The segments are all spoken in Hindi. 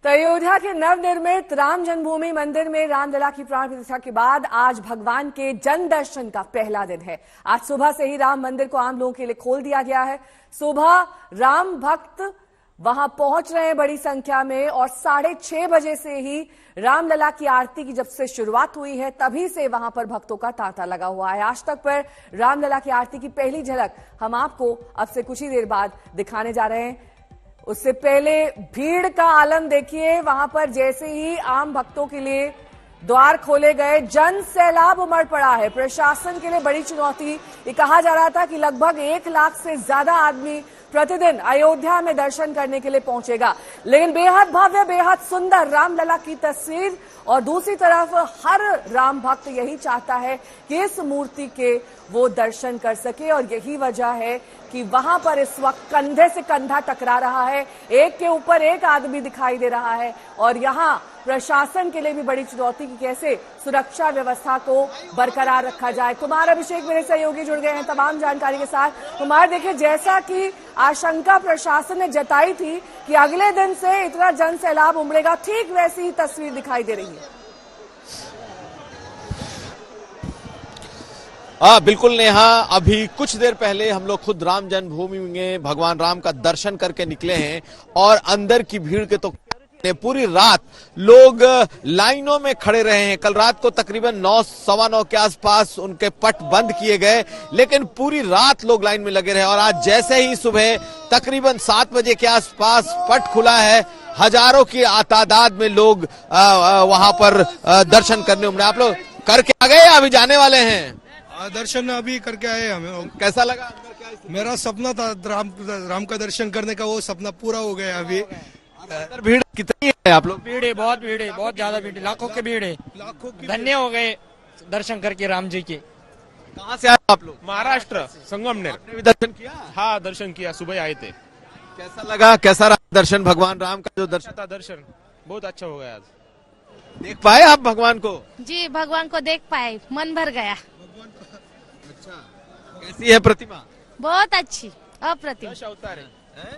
तो अयोध्या के नवनिर्मित राम जन्मभूमि मंदिर में रामलला की प्राण प्रतिष्ठा के बाद आज भगवान के जन दर्शन का पहला दिन है। आज सुबह से ही राम मंदिर को आम लोगों के लिए खोल दिया गया है। सुबह राम भक्त वहां पहुंच रहे हैं बड़ी संख्या में और 6:30 बजे से ही रामलला की आरती की जब से शुरुआत हुई है तभी से वहां पर भक्तों का तांता लगा हुआ है। आज तक पर रामलला की आरती की पहली झलक हम आपको अब से कुछ ही देर बाद दिखाने जा रहे हैं। उससे पहले भीड़ का आलम देखिए। वहां पर जैसे ही आम भक्तों के लिए द्वार खोले गए, जन सैलाब उमड़ पड़ा है। प्रशासन के लिए बड़ी चुनौती। ये कहा जा रहा था कि लगभग 1 लाख से ज्यादा आदमी प्रतिदिन अयोध्या में दर्शन करने के लिए पहुंचेगा, लेकिन बेहद भव्य, बेहद सुंदर रामलला की तस्वीर और दूसरी तरफ हर राम भक्त यही चाहता है कि इस मूर्ति के वो दर्शन कर सके और यही वजह है कि वहां पर इस वक्त कंधे से कंधा टकरा रहा है। एक के ऊपर एक आदमी दिखाई दे रहा है और यहां प्रशासन के लिए भी बड़ी चुनौती कि कैसे सुरक्षा व्यवस्था को बरकरार रखा जाए। कुमार अभिषेक मेरे सहयोगी जुड़ गए हैं तमाम जानकारी के साथ। कुमार, देखिए, जैसा कि आशंका प्रशासन ने जताई थी कि अगले दिन से इतना जन सैलाब उमड़ेगा, ठीक वैसी ही तस्वीर दिखाई दे रही है। बिल्कुल नेहा, अभी कुछ देर पहले हम लोग खुद राम जन्मभूमि में भगवान राम का दर्शन करके निकले हैं और अंदर की भीड़ के तो पूरी रात लोग लाइनों में खड़े रहे हैं। कल रात को तकरीबन 9, सवा 9 के आसपास उनके पट बंद किए गए, लेकिन पूरी रात लोग लाइन में लगे रहे और आज जैसे ही सुबह तकरीबन 7 बजे के आसपास पट खुला है, हजारों की तादाद में लोग वहां पर दर्शन करने उमड़े। आप लोग करके आ गए या अभी जाने वाले हैं? दर्शन अभी करके आए हमें। कैसा लगा? मेरा सपना था राम का दर्शन करने का, वो सपना पूरा हो गया अभी। अंदर भीड़ कितनी है आप लोग? भीड़ है, बहुत भीड़ है, बहुत ज्यादा भीड़, लाखों की भीड़ है। लाखों की धन्य हो गए दर्शन करके राम जी के। कहाँ से आए आप लोग? महाराष्ट्र, संगमनेर। आपने भी दर्शन किया? हाँ, दर्शन किया, सुबह आए थे। कैसा लगा? कैसा रहा दर्शन? भगवान राम का जो दर्शन था, दर्शन बहुत अच्छा हो गया। आज देख पाए आप भगवान को? जी, भगवान को देख पाए, मन भर गया। अच्छा, कैसी है प्रतिमा? बहुत अच्छी, अप्रतिम। 10 अवतार है,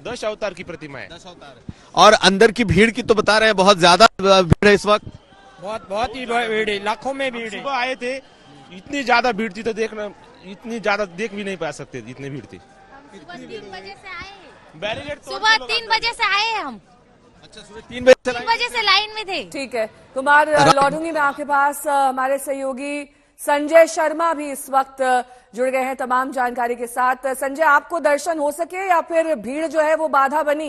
10 अवतार की प्रतिमा है। 10 अवतार है। और अंदर की भीड़ की तो बता रहे हैं बहुत ज्यादा भीड़ है इस वक्त। बहुत ही भीड़ है, लाखों में भीड़ है। सुबह आए थे, इतनी ज्यादा भीड़ थी तो देखना, इतनी ज्यादा देख भी नहीं पा सकते, इतनी भीड़ थी। सुबह 3 बजे से आए। बैरिकेड सुबह 3 बजे से आए हम। अच्छा, सुबह 3 बजे से लाइन में थे। ठीक है कुमार, लौटूंगी मैं आपके पास। हमारे सहयोगी संजय शर्मा भी इस वक्त जुड़ गए हैं तमाम जानकारी के साथ। संजय, आपको दर्शन हो सके या फिर भीड़ जो है वो बाधा बनी?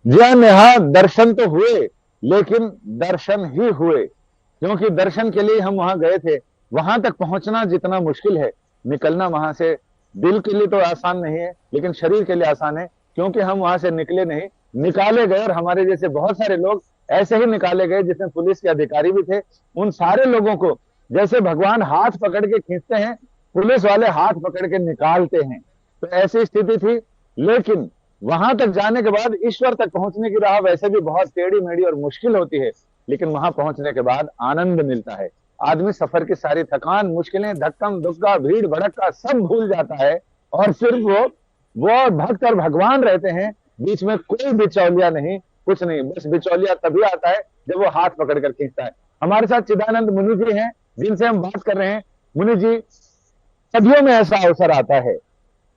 जी हाँ नेहा, दर्शन तो हुए, लेकिन दर्शन ही हुए, क्योंकि दर्शन के लिए हम वहां गए थे। वहां तक पहुंचना जितना मुश्किल है, निकलना वहां से दिल के लिए तो आसान नहीं है, लेकिन शरीर के लिए आसान है, क्योंकि हम वहां से निकले नहीं, निकाले गए। और हमारे जैसे बहुत सारे लोग ऐसे ही निकाले गए, जिसमें पुलिस के अधिकारी भी थे। उन सारे लोगों को जैसे भगवान हाथ पकड़ के खींचते हैं, पुलिस वाले हाथ पकड़ के निकालते हैं, तो ऐसी स्थिति थी। लेकिन वहां तक जाने के बाद ईश्वर तक पहुंचने की राह वैसे भी बहुत टेढ़ी मेढ़ी और मुश्किल होती है, लेकिन वहां पहुंचने के बाद आनंद मिलता है। आदमी सफर की सारी थकान, मुश्किलें, धक्कम धुक्का, भीड़ भड़का सब भूल जाता है और सिर्फ वो भक्त और भगवान रहते हैं। बीच में कोई बिचौलिया नहीं, कुछ नहीं। बस बिचौलिया तभी आता है जब वो हाथ पकड़ कर खींचता है। हमारे साथ चिदानंद मुनि जी हैं, जिनसे हम बात कर रहे हैं। मुनि जी, सदियों में ऐसा अवसर आता है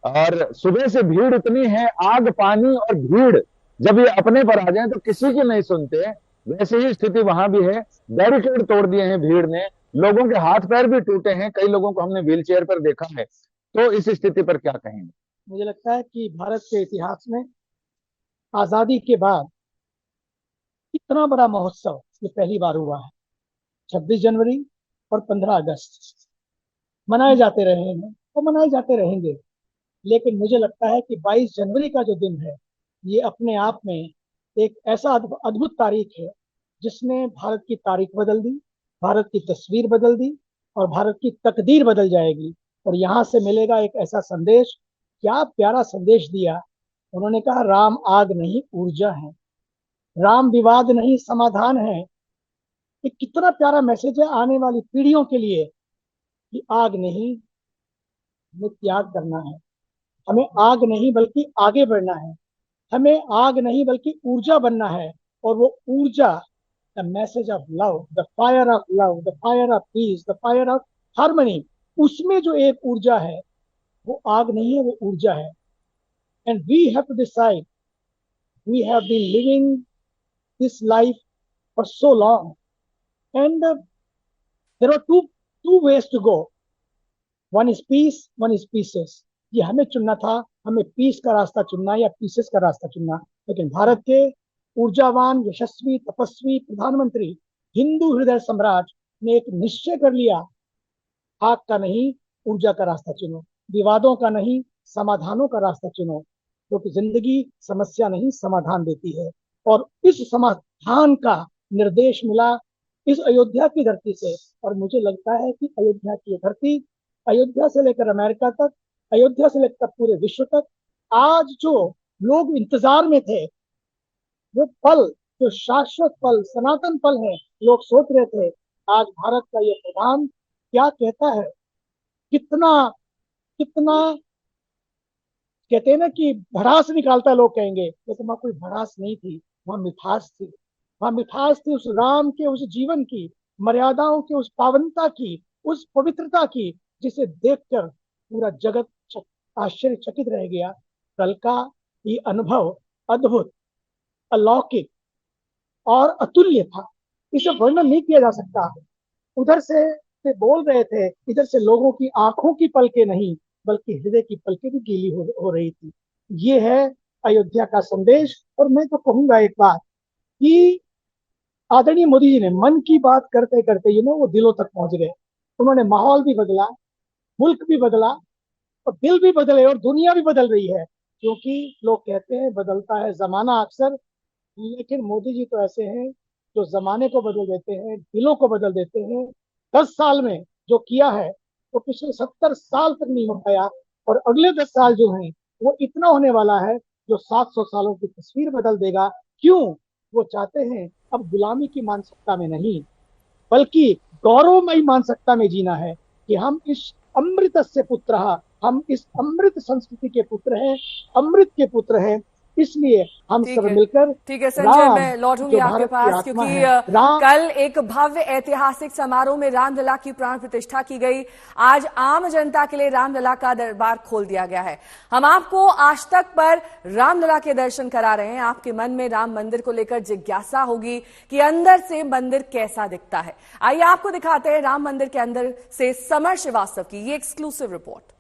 और सुबह से भीड़ इतनी है, आग पानी और भीड़ जब ये अपने पर आ जाए तो किसी की नहीं सुनते। वैसे ही स्थिति वहां भी है। बैरिकेड तोड़ दिए हैं भीड़ ने, लोगों के हाथ पैर भी टूटे हैं, कई लोगों को हमने व्हील चेयर पर देखा है। तो इस स्थिति पर क्या कहेंगे? मुझे लगता है कि भारत के इतिहास में आजादी के बाद इतना बड़ा महोत्सव ये पहली बार हुआ है। 26 जनवरी और 15 अगस्त मनाए जाते रहे हैं और मनाए जाते रहेंगे, लेकिन मुझे लगता है कि 22 जनवरी का जो दिन है, ये अपने आप में एक ऐसा अद्भुत तारीख है जिसने भारत की तारीख बदल दी, भारत की तस्वीर बदल दी और भारत की तकदीर बदल जाएगी। और यहाँ से मिलेगा एक ऐसा संदेश। क्या प्यारा संदेश दिया उन्होंने। कहा, राम आग नहीं ऊर्जा है, राम विवाद नहीं समाधान है। ये कितना प्यारा मैसेज है आने वाली पीढ़ियों के लिए कि आग नहीं, हमें त्याग करना है, हमें आग नहीं बल्कि आगे बढ़ना है, हमें आग नहीं बल्कि ऊर्जा बनना है और वो ऊर्जा, the message of love, the fire of love, the fire of peace, the fire of harmony, उसमें जो एक ऊर्जा है वो आग नहीं है, वो ऊर्जा है. And we have to decide, we have been living this life for so long, and there are two ways to go. One is peace, one is pieces. ये हमें चुनना था, हमें पीस का रास्ता चुनना या पीसेस का रास्ता चुनना. लेकिन भारत के ऊर्जावान, यशस्वी, तपस्वी प्रधानमंत्री, हिंदू हृदय सम्राट ने एक निश्चय कर लिया, आग का नहीं ऊर्जा का रास्ता चुनो, विवादों का नहीं समाधानों का रास्ता चुनो, क्योंकि जिंदगी समस्या नहीं समाधान देती है. और इस समाधान का निर्देश मिला इस अयोध्या की धरती से. और मुझे लगता है कि अयोध्या की धरती, अयोध्या से लेकर अमेरिका तक, अयोध्या से लेकर पूरे विश्व तक, आज जो लोग इंतजार में थे, वो पल, जो शाश्वत पल, सनातन पल है, लोग सोच रहे थे, आज भारत का ये प्रधान क्या कहता है, कितना कितना कहते हैं ना कि भड़ास निकालता है, लोग कहेंगे, लेकिन वहां कोई भड़ास नहीं थी, वहां मिठास थी. वहां मिठास थी उस राम के उस जीवन की, मर्यादाओं की उस पावनता की, उस पवित्रता की, जिसे देखकर पूरा जगत आश्चर्यचकित रह गया. कल का ये अनुभव अद्भुत, अलौकिक और अतुल्य था. इसे वर्णन नहीं किया जा सकता. उधर से बोल रहे थे, इधर से लोगों की आंखों की पलकें नहीं बल्कि हृदय की पलकें भी गीली हो रही थी. ये है अयोध्या का संदेश. और मैं तो कहूंगा एक बात कि आदरणीय मोदी जी ने मन की बात करते करते वो दिलों तक पहुंच गए. उन्होंने माहौल भी बदला, मुल्क भी बदला, और दिल भी बदले, और दुनिया भी बदल रही है. क्योंकि लोग कहते हैं बदलता है जमाना अक्सर, लेकिन मोदी जी तो ऐसे हैं जो जमाने को बदल देते हैं, दिलों को बदल देते हैं. 10 साल में जो किया है वो पिछले 70 साल तक नहीं हो पाया, और अगले 10 साल जो हैं वो इतना होने वाला है जो 700 सालों की तस्वीर बदल देगा. क्यों? वो चाहते हैं अब गुलामी की मानसिकता में नहीं, बल्कि गौरवमयी मानसिकता में जीना है कि हम इस अमृतस्य पुत्रः, हम इस अमृत संस्कृति के पुत्र हैं, अमृत के पुत्र हैं. इसलिए हम सब मिलकर, ठीक है संजय, मैं लौटूंगी आपके पास, क्योंकि कल एक भव्य ऐतिहासिक समारोह में रामलला की प्राण प्रतिष्ठा की गई. आज आम जनता के लिए रामलला का दरबार खोल दिया गया है. हम आपको आज तक पर रामलला के दर्शन करा रहे हैं. आपके मन में राम मंदिर को लेकर जिज्ञासा होगी कि अंदर से मंदिर कैसा दिखता है. आइए आपको दिखाते हैं राम मंदिर के अंदर से समर श्रीवास्तव की ये एक्सक्लूसिव रिपोर्ट.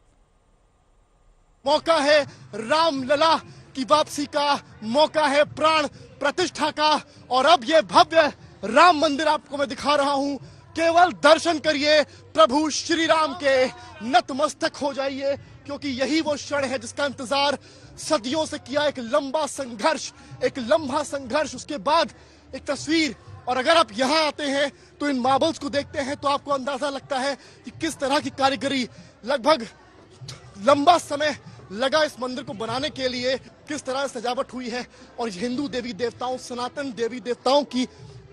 मौका है रामलला की वापसी का, मौका है प्राण प्रतिष्ठा का. और अब ये भव्य राम मंदिर आपको मैं दिखा रहा हूं. केवल दर्शन करिए प्रभु श्री राम के, नतमस्तक हो जाइए, क्योंकि यही वो क्षण है जिसका इंतजार सदियों से किया. एक लंबा संघर्ष, एक लंबा संघर्ष, उसके बाद एक तस्वीर. और अगर आप यहाँ आते हैं तो इन मार्बल्स को देखते हैं तो आपको अंदाजा लगता है कि किस तरह की कारीगरी, लगभग लंबा समय लगा इस मंदिर को बनाने के लिए, किस तरह सजावट हुई है. और हिंदू देवी देवताओं, सनातन देवी देवताओं की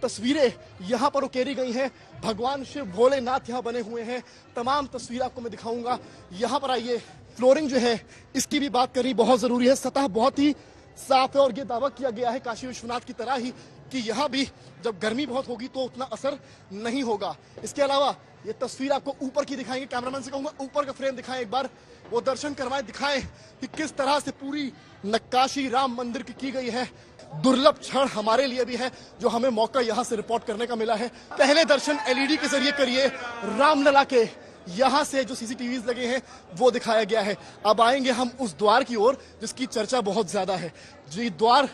तस्वीरें यहाँ पर उकेरी गई हैं. भगवान शिव भोलेनाथ यहाँ बने हुए हैं. तमाम तस्वीर आपको मैं दिखाऊंगा. यहाँ पर आइए. फ्लोरिंग जो है इसकी भी बात करनी बहुत जरूरी है. सतह बहुत ही साफ है और ये दावा किया गया है काशी विश्वनाथ की तरह ही कि यहाँ भी जब गर्मी बहुत होगी तो उतना असर नहीं होगा. इसके अलावा ये तस्वीर आपको ऊपर की दिखाएंगे. कैमरामैन से कहूंगा ऊपर का फ्रेम दिखाएं, एक बार वो दर्शन करवाएं, दिखाएं कि किस तरह से पूरी नक्काशी राम मंदिर की गई है. दुर्लभ क्षण हमारे लिए भी है जो हमें मौका यहाँ से रिपोर्ट करने का मिला है. पहले दर्शन एलईडी के जरिए करिए रामलला के. यहाँ से जो सीसीटीवीज लगे हैं वो दिखाया गया है. अब आएंगे हम उस द्वार की ओर जिसकी चर्चा बहुत ज्यादा है. जी द्वार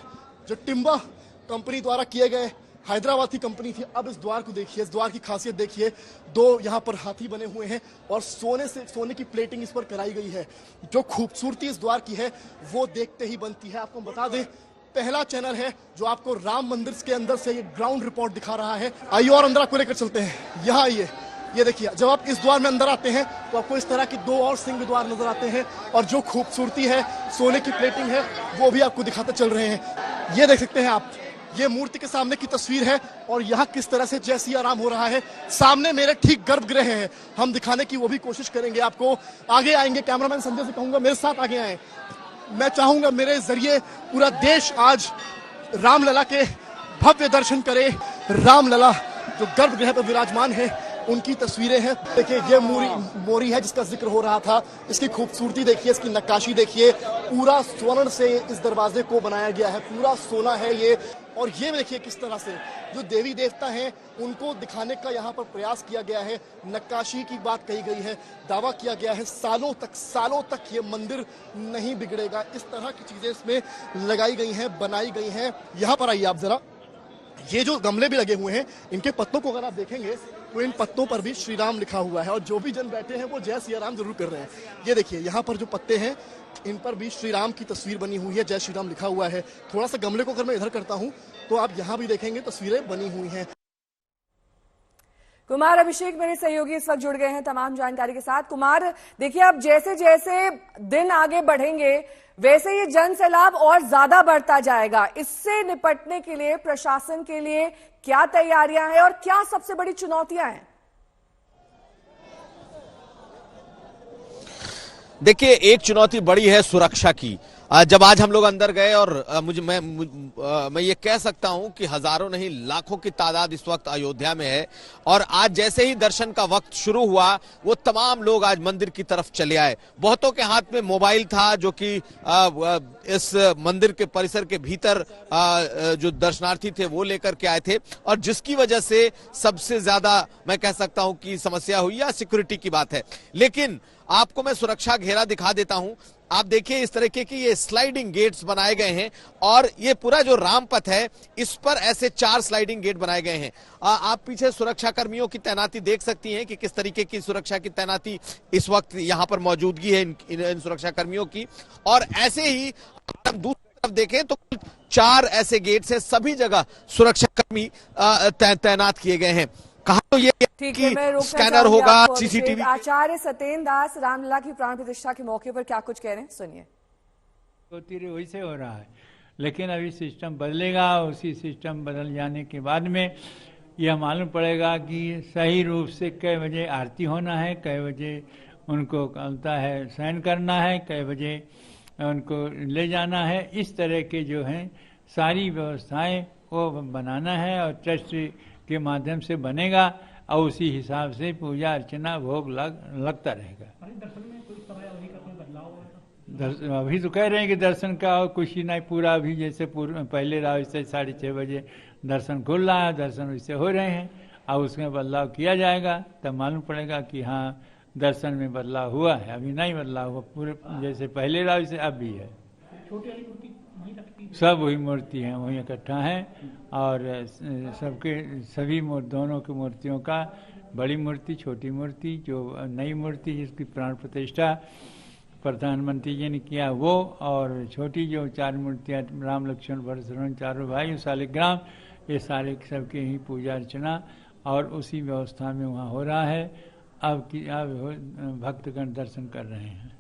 जो टिम्बा कंपनी द्वारा किए गए, हैदराबाद की कंपनी थी. अब इस द्वार को देखिए, इस द्वार की खासियत देखिए. 2 यहाँ पर हाथी बने हुए हैं और सोने की प्लेटिंग इस पर कराई गई है. जो खूबसूरती इस द्वार की है वो देखते ही बनती है. आपको बता दें पहला चैनल है जो आपको राम मंदिर के अंदर से ये ग्राउंड रिपोर्ट दिखा रहा है. आइए और अंदर आपको लेकर चलते हैं. यहाँ आइए, ये देखिए जब आप इस द्वार में अंदर आते हैं तो आपको इस तरह के 2 और सिंह द्वार नजर आते हैं. और जो खूबसूरती है, सोने की प्लेटिंग है, वो भी आपको दिखाते चल रहे हैं. ये देख सकते हैं आप, ये मूर्ति के सामने की तस्वीर है और यहाँ किस तरह से जय सिया राम हो रहा है. सामने मेरे ठीक गर्भगृह है, हम दिखाने की वो भी कोशिश करेंगे आपको. आगे आएंगे, कैमरामैन संजय से कहूंगा मेरे साथ आगे आए. मैं चाहूंगा मेरे जरिए पूरा देश आज रामलला के भव्य दर्शन करें। रामलला जो गर्भगृह पर विराजमान है उनकी तस्वीरें हैं। देखिए ये मोरी है जिसका जिक्र हो रहा था। इसकी खूबसूरती देखिए, इसकी नक्काशी देखिए, पूरा स्वर्ण से इस दरवाजे को बनाया गया है, पूरा सोना है ये। और ये देखिए किस तरह से जो देवी देवता हैं उनको दिखाने का यहाँ पर प्रयास किया गया है। नक्काशी की बात कही गई है, दावा किया गया है सालों तक ये मंदिर नहीं बिगड़ेगा। इस तरह की चीजें इसमें लगाई गई हैं, बनाई गई हैं। यहाँ पर आइए आप जरा, ये जो गमले भी लगे हुए हैं इनके पत्तों को अगर आप देखेंगे तो इन पत्तों पर भी श्री राम लिखा हुआ है और जो भी जन बैठे हैं वो जय सिया राम जरूर कर रहे हैं। ये देखिए यहाँ पर जो पत्ते हैं इन पर भी श्री राम की तस्वीर बनी हुई है, जय श्री राम लिखा हुआ है। थोड़ा सा गमले को अगर मैं इधर करता हूं तो आप यहाँ भी देखेंगे तस्वीरें बनी हुई हैं। कुमार अभिषेक मेरे सहयोगी इस वक्त जुड़ गए हैं तमाम जानकारी के साथ। कुमार देखिए, अब जैसे जैसे दिन आगे बढ़ेंगे वैसे ये जन सैलाब और ज्यादा बढ़ता जाएगा। इससे निपटने के लिए प्रशासन के लिए क्या तैयारियां हैं और क्या सबसे बड़ी चुनौतियां हैं? देखिए, एक चुनौती बड़ी है सुरक्षा की। जब आज हम लोग अंदर गए और मैं ये कह सकता हूं कि हजारों नहीं लाखों की तादाद इस वक्त अयोध्या में है। और आज जैसे ही दर्शन का वक्त शुरू हुआ वो तमाम लोग आज मंदिर की तरफ चले आए। बहुतों के हाथ में मोबाइल था जो कि इस मंदिर के परिसर के भीतर जो दर्शनार्थी थे वो लेकर के आए थे। और जिसकी वजह से सबसे ज्यादा मैं कह सकता हूं कि समस्या हुई या सिक्योरिटी की बात है। लेकिन आपको मैं सुरक्षा घेरा दिखा देता हूं। आप देखिए इस तरीके की ये स्लाइडिंग गेट्स बनाए गए हैं और ये पूरा जो रामपथ है इस पर ऐसे 4 स्लाइडिंग गेट बनाए गए हैं। आप पीछे सुरक्षा कर्मियों की तैनाती देख सकती हैं कि किस तरीके की सुरक्षा की तैनाती इस वक्त यहां पर मौजूदगी है इन सुरक्षा कर्मियों की। और ऐसे ही हम दूसरी तरफ देखें तो 4 ऐसे गेट्स हैं, सभी जगह सुरक्षा कर्मी तैनात किए गए हैं। कहा तो ये ठीक है, मैं स्कैनर होगा, सीसीटीवी। आचार्य सत्येंद्र दास रामलला की प्राण प्रतिष्ठा के मौके पर क्या कुछ कह रहे हैं, सुनिए। तो वही से हो रहा है, लेकिन अभी सिस्टम बदलेगा। उसी सिस्टम बदल जाने के बाद में यह मालूम पड़ेगा कि सही रूप से कै बजे आरती होना है, कै बजे उनको कहता है शयन करना है, कै बजे उनको ले जाना है। इस तरह के जो हैं सारी व्यवस्थाएं वो बनाना है और ट्रस्ट के माध्यम से बनेगा और उसी हिसाब से पूजा अर्चना भोग लगता रहेगा। अभी तो कह रहे हैं कि दर्शन का कुछ ही नहीं, पूरा अभी जैसे पहले रहा वैसे 6:30 बजे दर्शन खुल रहा है, दर्शन वैसे हो रहे हैं और उसमें बदलाव किया जाएगा तब मालूम पड़ेगा कि हाँ दर्शन में बदलाव हुआ है। अभी नहीं बदलाव हुआ, पूरे जैसे पहले रहा वैसे अब भी है। सब वही मूर्ति हैं, वही इकट्ठा हैं और सभी दोनों की मूर्तियों का, बड़ी मूर्ति छोटी मूर्ति, जो नई मूर्ति जिसकी प्राण प्रतिष्ठा प्रधानमंत्री जी ने किया वो, और छोटी जो 4 मूर्तियाँ राम लक्ष्मण भरत शत्रुघ्न चारों भाई शालिग्राम, ये सारे सबके ही पूजा अर्चना और उसी व्यवस्था में वहाँ हो रहा है। अब भक्तगण दर्शन कर रहे हैं।